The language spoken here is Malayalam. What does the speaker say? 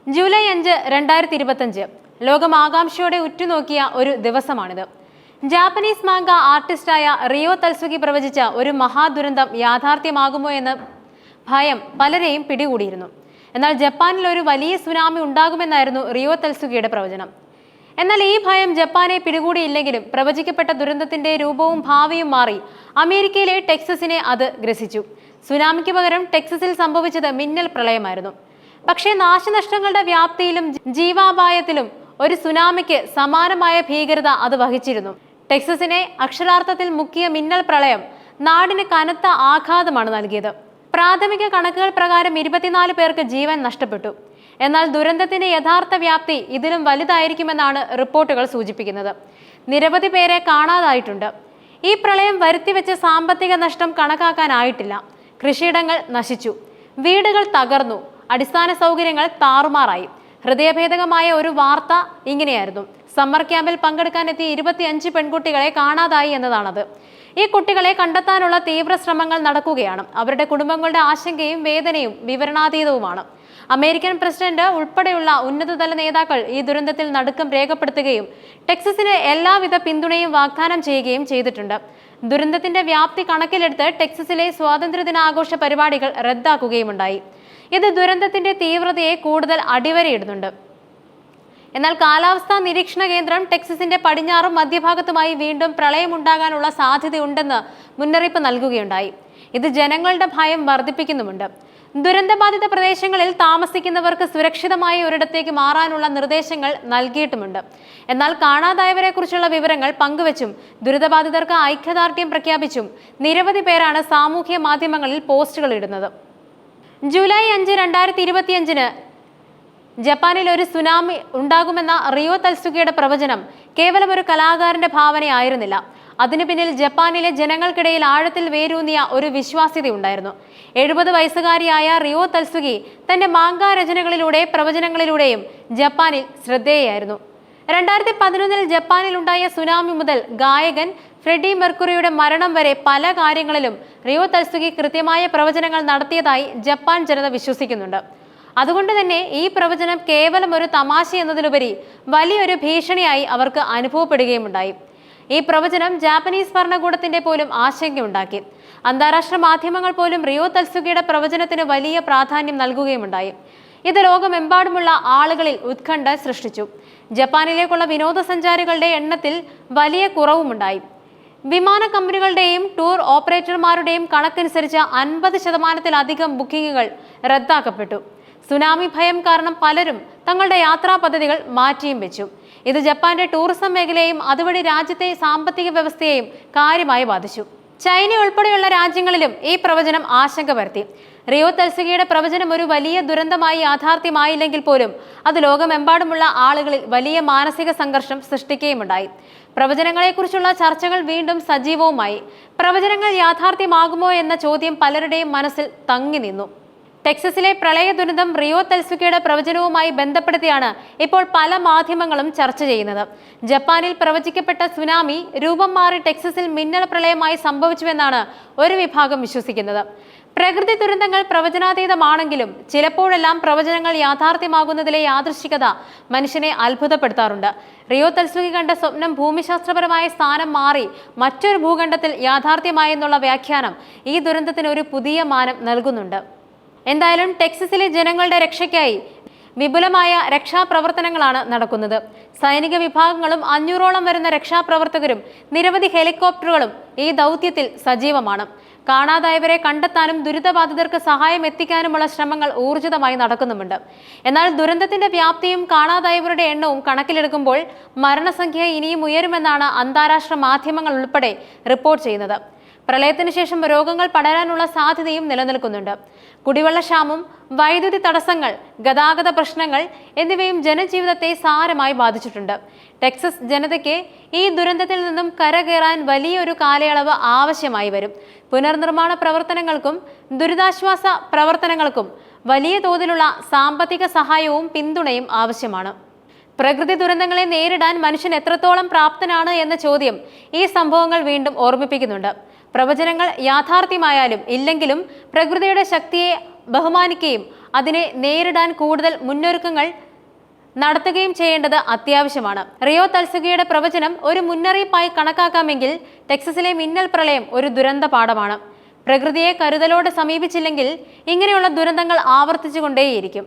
ജൂലൈ 5, 2025 ലോകം ആകാംക്ഷയോടെ ഉറ്റുനോക്കിയ ഒരു ദിവസമാണിത്. ജാപ്പനീസ് മാംഗ ആർട്ടിസ്റ്റായ റിയോ തൽസുഗി പ്രവചിച്ച ഒരു മഹാദുരന്തം യാഥാർത്ഥ്യമാകുമോ എന്ന ഭയം പലരെയും പിടികൂടിയിരുന്നു. എന്നാൽ ജപ്പാനിൽ ഒരു വലിയ സുനാമി ഉണ്ടാകുമെന്നായിരുന്നു റിയോ തൽസുഗിയുടെ പ്രവചനം. എന്നാൽ ഈ ഭയം ജപ്പാനെ പിടികൂടിയില്ലെങ്കിലും പ്രവചിക്കപ്പെട്ട ദുരന്തത്തിന്റെ രൂപവും ഭാവിയും മാറി അമേരിക്കയിലെ ടെക്സസിനെ അത് ഗ്രസിച്ചു. സുനാമിക്ക് പകരം ടെക്സസിൽ സംഭവിച്ചത് മിന്നൽ പ്രളയമായിരുന്നു. പക്ഷേ നാശനഷ്ടങ്ങളുടെ വ്യാപ്തിയിലും ജീവാപായത്തിലും ഒരു സുനാമിക്ക് സമാനമായ ഭീകരത അത് വഹിച്ചിരുന്നു. ടെക്സസിനെ അക്ഷരാർത്ഥത്തിൽ മുക്കിയ മിന്നൽ പ്രളയം നാടിന് കനത്ത ആഘാതമാണ് നൽകിയത്. പ്രാഥമിക കണക്കുകൾ പ്രകാരം 24 പേർക്ക് ജീവൻ നഷ്ടപ്പെട്ടു. എന്നാൽ ദുരന്തത്തിന്റെ യഥാർത്ഥ വ്യാപ്തി ഇതിലും വലുതായിരിക്കുമെന്നാണ് റിപ്പോർട്ടുകൾ സൂചിപ്പിക്കുന്നത്. നിരവധി പേരെ കാണാതായിട്ടുണ്ട്. ഈ പ്രളയം വരുത്തിവെച്ച സാമ്പത്തിക നഷ്ടം കണക്കാക്കാനായിട്ടില്ല. കൃഷിയിടങ്ങൾ നശിച്ചു, വീടുകൾ തകർന്നു, അടിസ്ഥാന സൗകര്യങ്ങൾ താറുമാറായി. ഹൃദയഭേദകമായ ഒരു വാർത്ത ഇങ്ങനെയായിരുന്നു: സമ്മർ ക്യാമ്പിൽ പങ്കെടുക്കാനെത്തിയ 25 പെൺകുട്ടികളെ കാണാതായി എന്നതാണത്. ഈ കുട്ടികളെ കണ്ടെത്താനുള്ള തീവ്ര ശ്രമങ്ങൾ നടക്കുകയാണ്. അവരുടെ കുടുംബങ്ങളുടെ ആശങ്കയും വേദനയും വിവരണാതീതവുമാണ്. അമേരിക്കൻ പ്രസിഡന്റ് ഉൾപ്പെടെയുള്ള ഉന്നതതല നേതാക്കൾ ഈ ദുരന്തത്തിൽ നടുക്കം രേഖപ്പെടുത്തുകയും ടെക്സസിന് എല്ലാവിധ പിന്തുണയും വാഗ്ദാനം ചെയ്യുകയും ചെയ്തിട്ടുണ്ട്. ദുരന്തത്തിന്റെ വ്യാപ്തി കണക്കിലെടുത്ത് ടെക്സസിലെ സ്വാതന്ത്ര്യദിനാഘോഷ പരിപാടികൾ റദ്ദാക്കുകയുമുണ്ടായി. ഇത് ദുരന്തത്തിന്റെ തീവ്രതയെ കൂടുതൽ അടിവരയിടുന്നുണ്ട്. എന്നാൽ കാലാവസ്ഥാ നിരീക്ഷണ കേന്ദ്രം ടെക്സസിന്റെ പടിഞ്ഞാറും മധ്യഭാഗത്തുമായി വീണ്ടും പ്രളയമുണ്ടാകാനുള്ള സാധ്യതയുണ്ടെന്ന് മുന്നറിയിപ്പ് നൽകുകയുണ്ടായി. ഇത് ജനങ്ങളുടെ ഭയം വർദ്ധിപ്പിക്കുന്നുമുണ്ട്. ദുരന്തബാധിത പ്രദേശങ്ങളിൽ താമസിക്കുന്നവർക്ക് സുരക്ഷിതമായ ഒരിടത്തേക്ക് മാറാനുള്ള നിർദ്ദേശങ്ങൾ നൽകിയിട്ടുമുണ്ട്. എന്നാൽ കാണാതായവരെ കുറിച്ചുള്ള വിവരങ്ങൾ പങ്കുവച്ചും ദുരിതബാധിതർക്ക് ഐക്യദാർഢ്യം പ്രഖ്യാപിച്ചും നിരവധി പേരാണ് സാമൂഹ്യ മാധ്യമങ്ങളിൽ പോസ്റ്റുകൾ ഇടുന്നത്. ജൂലൈ 5, 2025 ജപ്പാനിൽ ഒരു സുനാമി ഉണ്ടാകുമെന്ന റിയോ തൽസുഗിയുടെ പ്രവചനം കേവലം ഒരു കലാകാരന്റെ ഭാവനയായിരുന്നില്ല. അതിനു പിന്നിൽ ജപ്പാനിലെ ജനങ്ങൾക്കിടയിൽ ആഴത്തിൽ വേരൂന്നിയ ഒരു വിശ്വാസ്യതയുണ്ടായിരുന്നു. 70 വയസ്സുകാരിയായ റിയോ തൽസുഗി തന്റെ മാംഗ രചനകളിലൂടെ പ്രവചനങ്ങളിലൂടെയും ജപ്പാനിൽ ശ്രദ്ധേയായിരുന്നു. 2011 ജപ്പാനിൽ ഉണ്ടായ സുനാമി മുതൽ ഗായകൻ ഫ്രെഡി മെർക്കുറിയുടെ മരണം വരെ പല കാര്യങ്ങളിലും റിയോ തൽസുഗി കൃത്യമായ പ്രവചനങ്ങൾ നടത്തിയതായി ജപ്പാൻ ജനത വിശ്വസിക്കുന്നുണ്ട്. അതുകൊണ്ട് തന്നെ ഈ പ്രവചനം കേവലം ഒരു തമാശ എന്നതിലുപരി വലിയൊരു ഭീഷണിയായി അവർക്ക് അനുഭവപ്പെടുകയുമുണ്ടായി. ഈ പ്രവചനം ജാപ്പനീസ് ഭരണകൂടത്തിന്റെ പോലും ആശങ്കയുണ്ടാക്കി. അന്താരാഷ്ട്ര മാധ്യമങ്ങൾ പോലും റിയോ തൽസുഗിയുടെ പ്രവചനത്തിന് വലിയ പ്രാധാന്യം നൽകുകയുമുണ്ടായി. ഇത് ലോകമെമ്പാടുമുള്ള ആളുകളിൽ ഉത്കണ്ഠ സൃഷ്ടിച്ചു. ജപ്പാനിലേക്കുള്ള വിനോദസഞ്ചാരികളുടെ എണ്ണത്തിൽ വലിയ കുറവുമുണ്ടായി. വിമാന കമ്പനികളുടെയും ടൂർ ഓപ്പറേറ്റർമാരുടെയും കണക്കനുസരിച്ച് 50% ബുക്കിംഗുകൾ റദ്ദാക്കപ്പെട്ടു. സുനാമി ഭയം കാരണം പലരും തങ്ങളുടെ യാത്രാ പദ്ധതികൾ മാറ്റിയും വെച്ചു. ഇത് ജപ്പാന്റെ ടൂറിസം മേഖലയെയും അതുവഴി രാജ്യത്തെ സാമ്പത്തിക വ്യവസ്ഥയെയും കാര്യമായി ബാധിച്ചു. ചൈന ഉൾപ്പെടെയുള്ള രാജ്യങ്ങളിലും ഈ പ്രവചനം ആശങ്ക പരത്തി. റിയോ തൽസുഗിയുടെ പ്രവചനം ഒരു വലിയ ദുരന്തമായി യാഥാർത്ഥ്യമായില്ലെങ്കിൽ പോലും അത് ലോകമെമ്പാടുമുള്ള ആളുകളിൽ വലിയ മാനസിക സംഘർഷം സൃഷ്ടിക്കുകയുമുണ്ടായി. പ്രവചനങ്ങളെക്കുറിച്ചുള്ള ചർച്ചകൾ വീണ്ടും സജീവവുമായി. പ്രവചനങ്ങൾ യാഥാർത്ഥ്യമാകുമോ എന്ന ചോദ്യം പലരുടെയും മനസ്സിൽ തങ്ങി നിന്നു. ടെക്സസിലെ പ്രളയ ദുരന്തം റിയോ തൽസുഗിയുടെ പ്രവചനവുമായി ബന്ധപ്പെടുത്തിയാണ് ഇപ്പോൾ പല മാധ്യമങ്ങളും ചർച്ച ചെയ്യുന്നത്. ജപ്പാനിൽ പ്രവചിക്കപ്പെട്ട സുനാമി രൂപം മാറി ടെക്സസിൽ മിന്നൽ പ്രളയമായി സംഭവിച്ചുവെന്നാണ് ഒരു വിഭാഗം വിശ്വസിക്കുന്നത്. പ്രകൃതി ദുരന്തങ്ങൾ പ്രവചനാതീതമാണെങ്കിലും ചിലപ്പോഴെല്ലാം പ്രവചനങ്ങൾ യാഥാർത്ഥ്യമാകുന്നതിലെ യാദൃശ്ചികത മനുഷ്യനെ അത്ഭുതപ്പെടുത്താറുണ്ട്. റിയോ തൽസുഗി കണ്ട സ്വപ്നം ഭൂമിശാസ്ത്രപരമായ സ്ഥാനം മാറി മറ്റൊരു ഭൂഖണ്ഡത്തിൽ യാഥാർത്ഥ്യമായെന്നുള്ള വ്യാഖ്യാനം ഈ ദുരന്തത്തിന് ഒരു പുതിയ മാനം നൽകുന്നുണ്ട്. എന്തായാലും ടെക്സസിലെ ജനങ്ങളുടെ രക്ഷയ്ക്കായി വിപുലമായ രക്ഷാപ്രവർത്തനങ്ങളാണ് നടക്കുന്നത്. സൈനിക വിഭാഗങ്ങളും 500ഓളം വരുന്ന രക്ഷാപ്രവർത്തകരും നിരവധി ഹെലികോപ്റ്ററുകളും ഈ ദൗത്യത്തിൽ സജീവമാണ്. കാണാതായവരെ കണ്ടെത്താനും ദുരിതബാധിതർക്ക് സഹായം എത്തിക്കാനുമുള്ള ശ്രമങ്ങൾ ഊർജിതമായി നടക്കുന്നുമുണ്ട്. എന്നാൽ ദുരന്തത്തിന്റെ വ്യാപ്തിയും കാണാതായവരുടെ എണ്ണവും കണക്കിലെടുക്കുമ്പോൾ മരണസംഖ്യ ഇനിയും ഉയരുമെന്നാണ് അന്താരാഷ്ട്ര മാധ്യമങ്ങൾ ഉൾപ്പെടെ റിപ്പോർട്ട് ചെയ്യുന്നത്. പ്രളയത്തിന് ശേഷം രോഗങ്ങൾ പടരാനുള്ള സാധ്യതയും നിലനിൽക്കുന്നുണ്ട്. കുടിവെള്ളക്ഷാമം, വൈദ്യുതി തടസ്സങ്ങൾ, ഗതാഗത പ്രശ്നങ്ങൾ എന്നിവയും ജനജീവിതത്തെ സാരമായി ബാധിച്ചിട്ടുണ്ട്. ടെക്സസ് ജനതയ്ക്ക് ഈ ദുരന്തത്തിൽ നിന്നും കരകയറാൻ വലിയൊരു കാലയളവ് ആവശ്യമായി വരും. പുനർനിർമ്മാണ പ്രവർത്തനങ്ങൾക്കും ദുരിതാശ്വാസ പ്രവർത്തനങ്ങൾക്കും വലിയ തോതിലുള്ള സാമ്പത്തിക സഹായവും പിന്തുണയും ആവശ്യമാണ്. പ്രകൃതി ദുരന്തങ്ങളെ നേരിടാൻ മനുഷ്യൻ എത്രത്തോളം പ്രാപ്തനാണ് എന്ന ചോദ്യം ഈ സംഭവങ്ങൾ വീണ്ടും ഓർമ്മിപ്പിക്കുന്നുണ്ട്. പ്രവചനങ്ങൾ യാഥാർത്ഥ്യമായാലും ഇല്ലെങ്കിലും പ്രകൃതിയുടെ ശക്തിയെ ബഹുമാനിക്കുകയും അതിനെ നേരിടാൻ കൂടുതൽ മുന്നൊരുക്കങ്ങൾ നടത്തുകയും ചെയ്യേണ്ടത് അത്യാവശ്യമാണ്. റിയോ തൽസുഖിയുടെ പ്രവചനം ഒരു മുന്നറിയിപ്പായി കണക്കാക്കാമെങ്കിൽ ടെക്സസിലെ മിന്നൽ പ്രളയം ഒരു ദുരന്ത പാഠമാണ്. പ്രകൃതിയെ കരുതലോടെ സമീപിച്ചില്ലെങ്കിൽ ഇങ്ങനെയുള്ള ദുരന്തങ്ങൾ ആവർത്തിച്ചുകൊണ്ടേയിരിക്കും.